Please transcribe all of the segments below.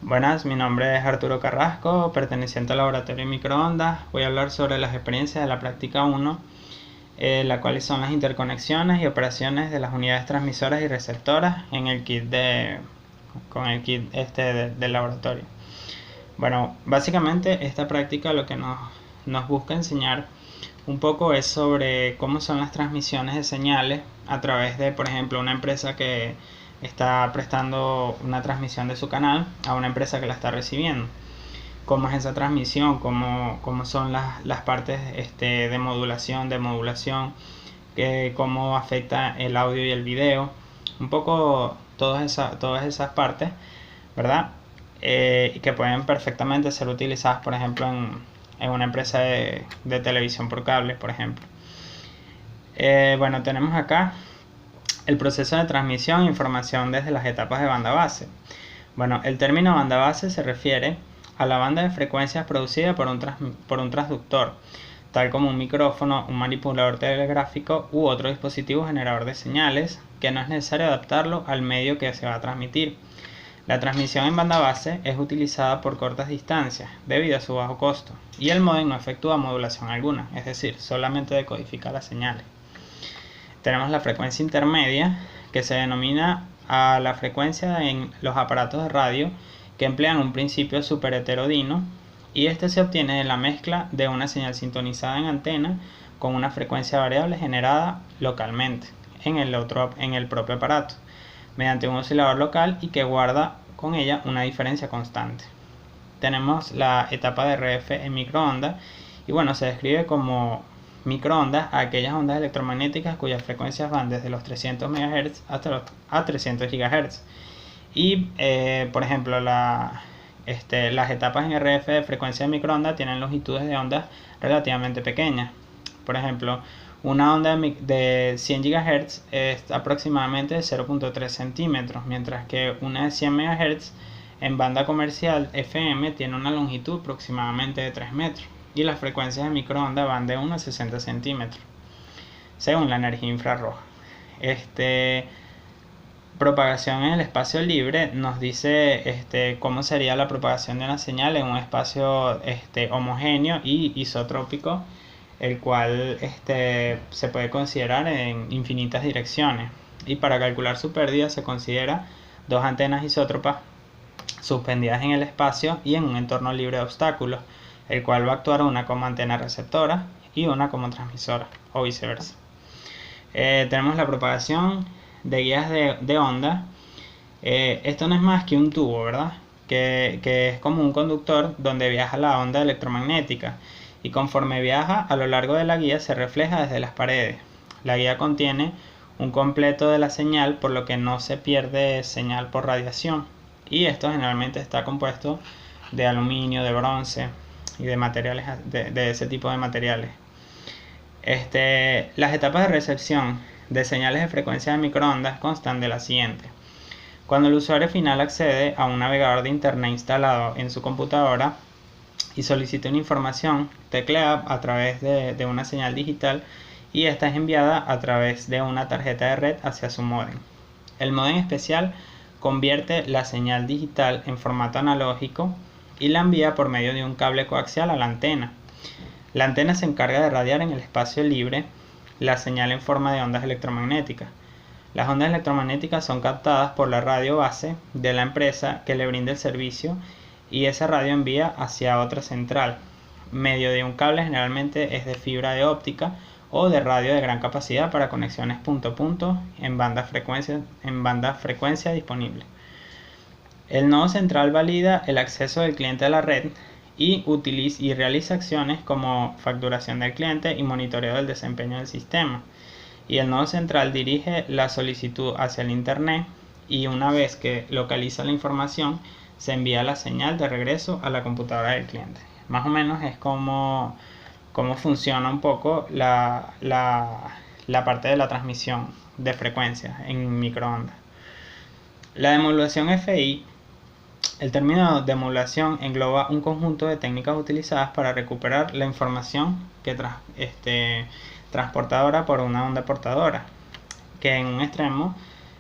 Buenas, mi nombre es Arturo Carrasco, perteneciente al laboratorio de microondas. Voy a hablar sobre las experiencias de la práctica 1, la cuales son las interconexiones y operaciones de las unidades transmisoras y receptoras en el kit con el kit del laboratorio. Bueno, básicamente esta práctica lo que nos busca enseñar un poco es sobre cómo son las transmisiones de señales a través de, por ejemplo, una empresa que está prestando una transmisión de su canal a una empresa que la está recibiendo. Cómo es esa transmisión, cómo son las partes de modulación, cómo afecta el audio y el video, un poco todas esas partes, ¿verdad? Que pueden perfectamente ser utilizadas, por ejemplo, en una empresa de televisión por cable, por ejemplo. Bueno, tenemos acá el proceso de transmisión e información desde las etapas de banda base. Bueno, el término banda base se refiere a la banda de frecuencias producida por un transductor, tal como un micrófono, un manipulador telegráfico u otro dispositivo generador de señales, que no es necesario adaptarlo al medio que se va a transmitir. La transmisión en banda base es utilizada por cortas distancias debido a su bajo costo, y el módem no efectúa modulación alguna, es decir, solamente decodifica las señales. Tenemos la frecuencia intermedia, que se denomina a la frecuencia en los aparatos de radio que emplean un principio superheterodino, y este se obtiene de la mezcla de una señal sintonizada en antena con una frecuencia variable generada localmente en el propio aparato mediante un oscilador local y que guarda con ella una diferencia constante. Tenemos la etapa de RF en microondas, y bueno, se describe como microondas a aquellas ondas electromagnéticas cuyas frecuencias van desde los 300 MHz hasta a 300 GHz. Y por ejemplo, las etapas en RF de frecuencia de microondas tienen longitudes de ondas relativamente pequeñas. Por ejemplo, una onda de 100 GHz es aproximadamente de 0.3 centímetros, mientras que una de 100 MHz en banda comercial FM tiene una longitud aproximadamente de 3 metros, y las frecuencias de microondas van de 1 a 60 centímetros, según la energía infrarroja. Propagación en el espacio libre nos dice cómo sería la propagación de una señal en un espacio homogéneo y isotrópico, el cual se puede considerar en infinitas direcciones, y para calcular su pérdida se considera dos antenas isótropas suspendidas en el espacio y en un entorno libre de obstáculos, el cual va a actuar una como antena receptora y una como transmisora, o viceversa. Tenemos la propagación de guías de onda. Esto no es más que un tubo, ¿verdad? Que es como un conductor donde viaja la onda electromagnética, y conforme viaja a lo largo de la guía se refleja desde las paredes. La guía contiene un completo de la señal, por lo que no se pierde señal por radiación, y esto generalmente está compuesto de aluminio, de bronce y de materiales de ese tipo de materiales. Las etapas de recepción de señales de frecuencia de microondas constan de la siguiente. Cuando el usuario final accede a un navegador de internet instalado en su computadora y solicita una información, teclea a través de una señal digital, y esta es enviada a través de una tarjeta de red hacia su módem. El módem especial convierte la señal digital en formato analógico y la envía por medio de un cable coaxial a la antena. La antena se encarga de radiar en el espacio libre la señal en forma de ondas electromagnéticas. Las ondas electromagnéticas son captadas por la radio base de la empresa que le brinda el servicio, y esa radio envía hacia otra central, medio de un cable, generalmente es de fibra de óptica o de radio de gran capacidad para conexiones punto a punto en banda frecuencia disponible. El nodo central valida el acceso del cliente a la red y realiza acciones como facturación del cliente y monitoreo del desempeño del sistema. Y el nodo central dirige la solicitud hacia el internet, y una vez que localiza la información se envía la señal de regreso a la computadora del cliente. Más o menos es como funciona un poco la parte de la transmisión de frecuencias en microondas. La demodulación FI. El término de modulación engloba un conjunto de técnicas utilizadas para recuperar la información transportadora por una onda portadora, que en un extremo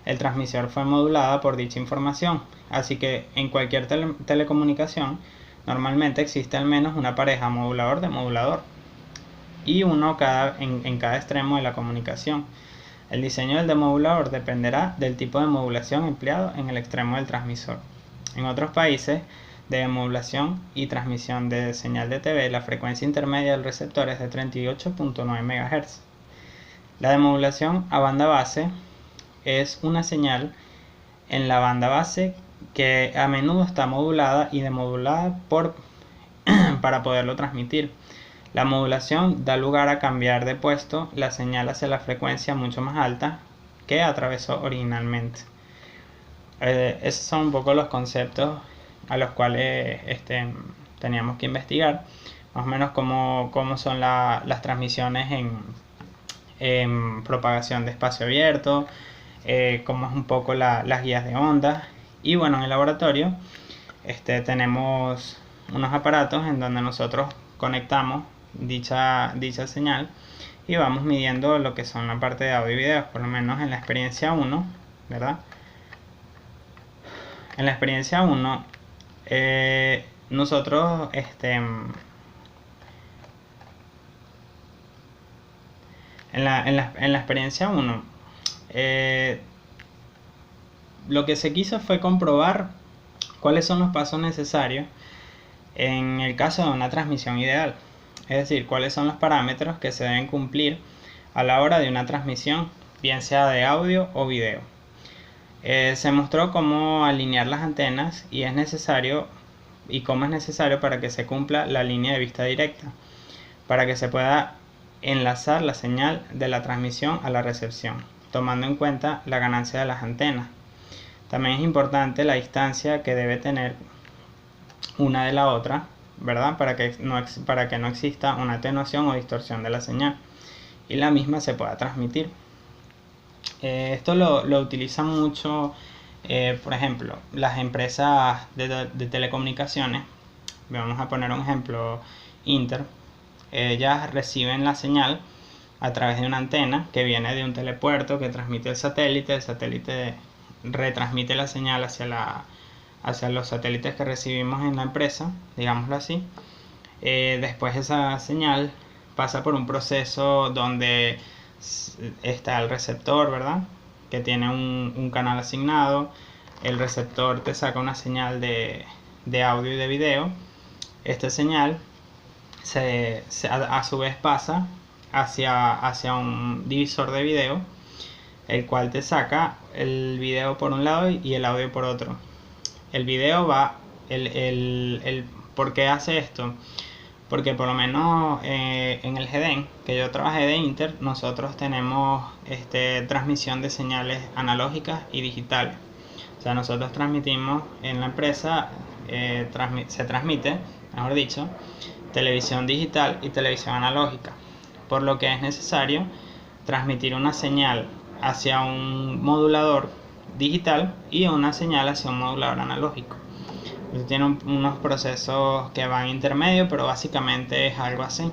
el transmisor fue modulada por dicha información. Así que en cualquier telecomunicación normalmente existe al menos una pareja modulador de modulador y uno en cada extremo de la comunicación. El diseño del demodulador dependerá del tipo de modulación empleado en el extremo del transmisor. En otros países de demodulación y transmisión de señal de TV, la frecuencia intermedia del receptor es de 38.9 MHz. La demodulación a banda base es una señal en la banda base que a menudo está modulada y demodulada para poderlo transmitir. La modulación da lugar a cambiar de puesto la señal hacia la frecuencia mucho más alta que atravesó originalmente. Esos son un poco los conceptos a los cuales teníamos que investigar, más o menos cómo son las transmisiones en propagación de espacio abierto, cómo es un poco las guías de ondas. Y bueno, en el laboratorio tenemos unos aparatos en donde nosotros conectamos dicha señal y vamos midiendo lo que son la parte de audio y video, por lo menos en la experiencia 1, ¿verdad? En la experiencia 1 nosotros en la experiencia 1 lo que se quiso fue comprobar cuáles son los pasos necesarios en el caso de una transmisión ideal, es decir, cuáles son los parámetros que se deben cumplir a la hora de una transmisión, bien sea de audio o video. Se mostró cómo alinear las antenas y cómo es necesario para que se cumpla la línea de vista directa, para que se pueda enlazar la señal de la transmisión a la recepción, tomando en cuenta la ganancia de las antenas. También es importante la distancia que debe tener una de la otra, ¿verdad? Para que no exista una atenuación o distorsión de la señal y la misma se pueda transmitir. Esto lo utilizan mucho, por ejemplo, las empresas de telecomunicaciones. Vamos a poner un ejemplo, Inter. Ellas reciben la señal a través de una antena que viene de un telepuerto que transmite el satélite retransmite la señal hacia los satélites que recibimos en la empresa, digámoslo así. Después esa señal pasa por un proceso donde está el receptor, ¿verdad? Que tiene un canal asignado. El receptor te saca una señal de audio y de video. Esta señal a su vez pasa hacia un divisor de video, el cual te saca el video por un lado y el audio por otro. El video va, ¿por qué hace esto? Porque por lo menos en el GEDEN, que yo trabajé de Inter, nosotros tenemos transmisión de señales analógicas y digitales. O sea, nosotros transmitimos en la empresa, se transmite, mejor dicho, televisión digital y televisión analógica, por lo que es necesario transmitir una señal hacia un modulador digital y una señal hacia un modulador analógico. Tiene unos procesos que van intermedio, pero básicamente es algo así.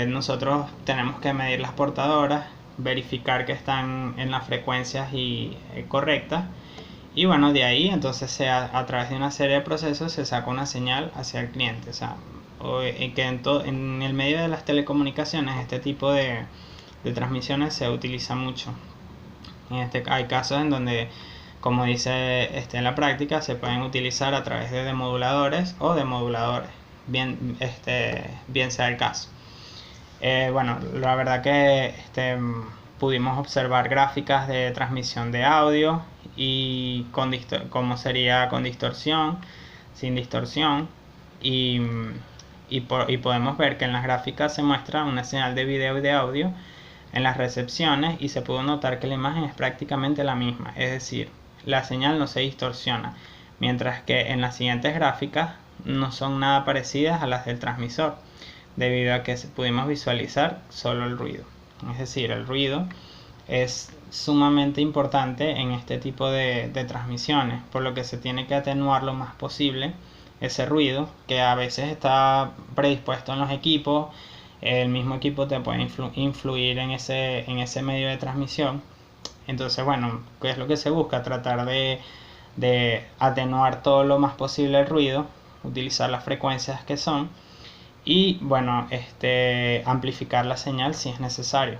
Nosotros tenemos que medir las portadoras, verificar que están en las frecuencias correctas, y bueno, de ahí entonces a través de una serie de procesos se saca una señal hacia el cliente. O sea, en el medio de las telecomunicaciones este tipo de transmisiones se utiliza mucho. Hay casos en donde, como dice en la práctica, se pueden utilizar a través de demoduladores o demoduladores, bien sea el caso. Bueno, la verdad que pudimos observar gráficas de transmisión de audio y cómo sería con distorsión, sin distorsión, y podemos ver que en las gráficas se muestra una señal de video y de audio en las recepciones, y se pudo notar que la imagen es prácticamente la misma, es decir, la señal no se distorsiona, mientras que en las siguientes gráficas no son nada parecidas a las del transmisor, debido a que pudimos visualizar solo el ruido. Es decir, el ruido es sumamente importante en este tipo de transmisiones, por lo que se tiene que atenuar lo más posible ese ruido, que a veces está predispuesto en los equipos. El mismo equipo te puede influir en ese medio de transmisión, Entonces, bueno, ¿qué es lo que se busca? Tratar de atenuar todo lo más posible el ruido, utilizar las frecuencias que son y, bueno, amplificar la señal si es necesario.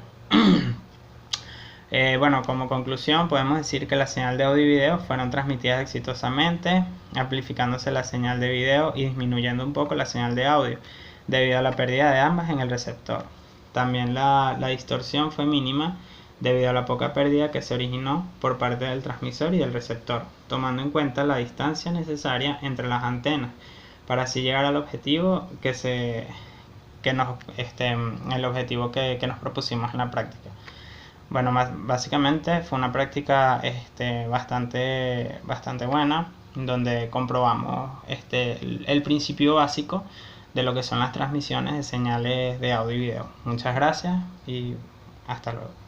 Bueno, como conclusión podemos decir que la señal de audio y video fueron transmitidas exitosamente, amplificándose la señal de video y disminuyendo un poco la señal de audio, debido a la pérdida de ambas en el receptor. También la distorsión fue mínima debido a la poca pérdida que se originó por parte del transmisor y del receptor, tomando en cuenta la distancia necesaria entre las antenas para así llegar al objetivo el objetivo que nos propusimos en la práctica. Bueno, básicamente fue una práctica bastante buena, donde comprobamos el principio básico de lo que son las transmisiones de señales de audio y video. Muchas gracias y hasta luego.